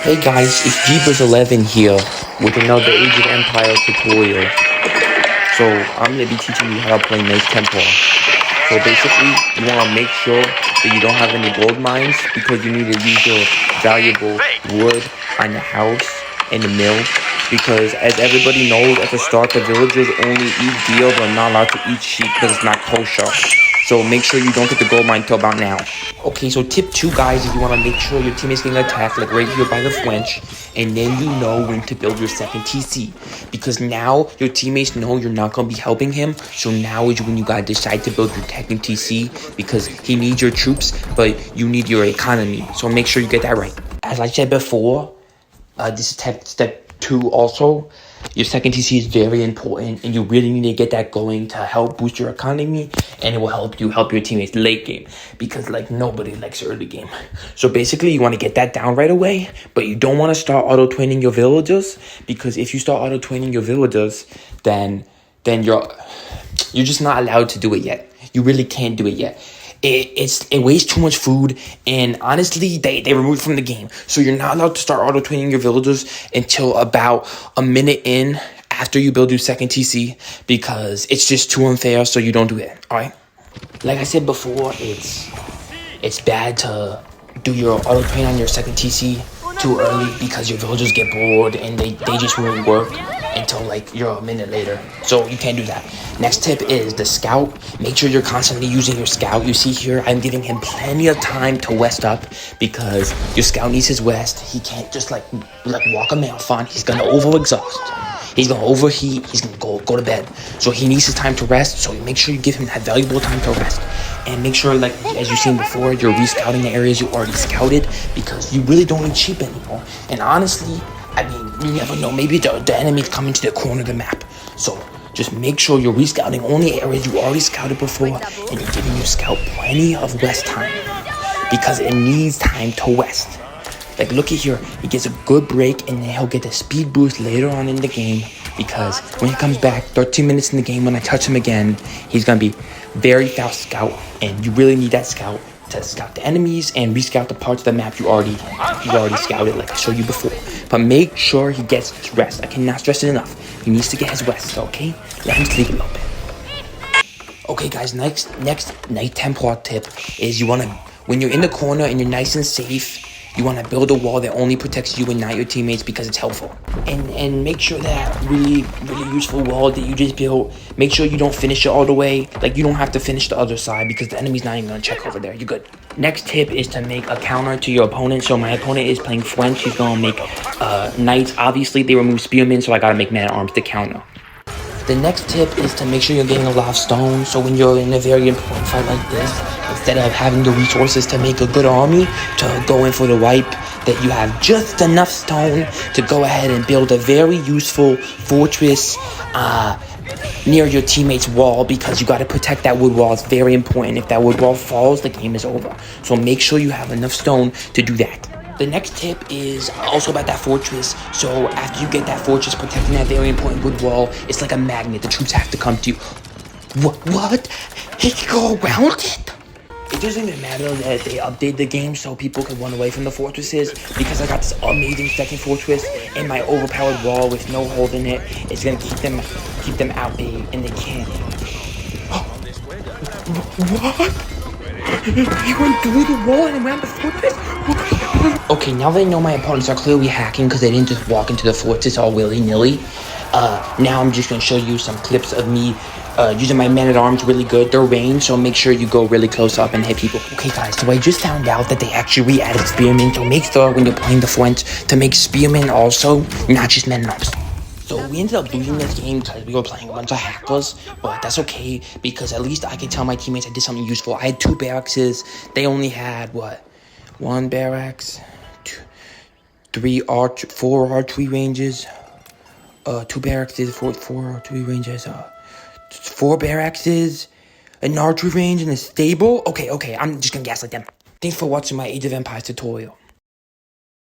Hey guys, it's Jeepers11 here with another Age of Empires tutorial. So I'm going to be teaching you how to play Nice Templar. So basically, you want to make sure that you don't have any gold mines because you need to use your valuable wood on the house and the mill. Because as everybody knows, at the start the villagers only eat deer but are not allowed to eat sheep because it's not kosher. So make sure you don't get the gold mine till about now. Okay, so tip 2 guys is you want to make sure your teammate's getting attacked like right here by the flinch, and then you know when to build your second TC. Because now your teammates know you're not going to be helping him, so now is when you got to decide to build your second TC because he needs your troops, but you need your economy. So make sure you get that right. As I said before, this is step 2 also. Your second TC is very important, and you really need to get that going to help boost your economy, and it will help your teammates late game, because like nobody likes early game. So basically, you want to get that down right away, but you don't want to start auto-twinning your villagers, because if you start auto-twinning your villagers, then you're just not allowed to do it yet. You really can't do it yet. It wastes too much food, and honestly, they remove it from the game. So you're not allowed to start auto-twinning your villagers until about a minute in after you build your second TC, because it's just too unfair, so you don't do it, alright? Like I said before, it's bad to do your auto-twin on your second TC too early because your villagers get bored and they just won't work until like you're a minute later. So you can't do that. Next tip is the scout. Make sure you're constantly using your scout. You see here, I'm giving him plenty of time to west up because your scout needs his west. He can't just like walk a marathon. He's gonna overexhaust. He's gonna overheat. He's gonna go to bed. So he needs his time to rest. So make sure you give him that valuable time to rest. And make sure, like as you've seen before, you're rescouting the areas you already scouted because you really don't need sheep anymore. And honestly, I mean, you never know. Maybe the enemy's coming to the corner of the map. So just make sure you're rescouting only areas you already scouted before, and you're giving your scout plenty of west time because it needs time to west. Like look at here, he gets a good break, and then he'll get a speed boost later on in the game because when he comes back 13 minutes in the game, when I touch him again, he's gonna be very fast scout, and you really need that scout to scout the enemies and rescout the parts of the map you already scouted, like I showed you before. But make sure he gets his rest. I cannot stress it enough. He needs to get his rest, okay? Let him sleep a little bit. Okay, guys, next Night Templar tip is you want to, when you're in the corner and you're nice and safe, you want to build a wall that only protects you and not your teammates because it's helpful. And make sure that really useful wall that you just built, make sure you don't finish it all the way. Like you don't have to finish the other side because the enemy's not even going to check over there. You're good. Next tip is to make a counter to your opponent. So my opponent is playing French. He's going to make knights. Obviously, they remove spearmen, so I got to make man-at-arms to counter. The next tip is to make sure you're getting a lot of stone, so when you're in a very important fight like this, instead of having the resources to make a good army, to go in for the wipe, that you have just enough stone to go ahead and build a very useful fortress near your teammate's wall, because you got to protect that wood wall. It's very important. If that wood wall falls, the game is over. So make sure you have enough stone to do that. The next tip is also about that fortress. So after you get that fortress protecting that very important wood wall, it's like a magnet. The troops have to come to you. What? He can go around it? It doesn't even matter that they update the game so people can run away from the fortresses, because I got this amazing second fortress and my overpowered wall with no hole in it. It's gonna keep them out there and they can't. What? He went through the wall and around the fortress? Okay, now that I know my opponents are clearly hacking because they didn't just walk into the fortress all willy-nilly, now I'm just going to show you some clips of me using my man-at-arms really good. They're ranged, so make sure you go really close up and hit people. Okay, guys, so I just found out that they actually re-added spearmen, so make sure when you're playing the French to make spearmen also, not just men-at-arms. So we ended up losing this game because we were playing a bunch of hackers, but that's okay because at least I can tell my teammates I did something useful. I had 2 barracks. They only had, 1 barracks, 4 archery ranges, 2 barracks, 4 archery ranges, 4 barracks, an archery range, and a stable. Okay, I'm just gonna gaslight them. Thanks for watching my Age of Empires tutorial.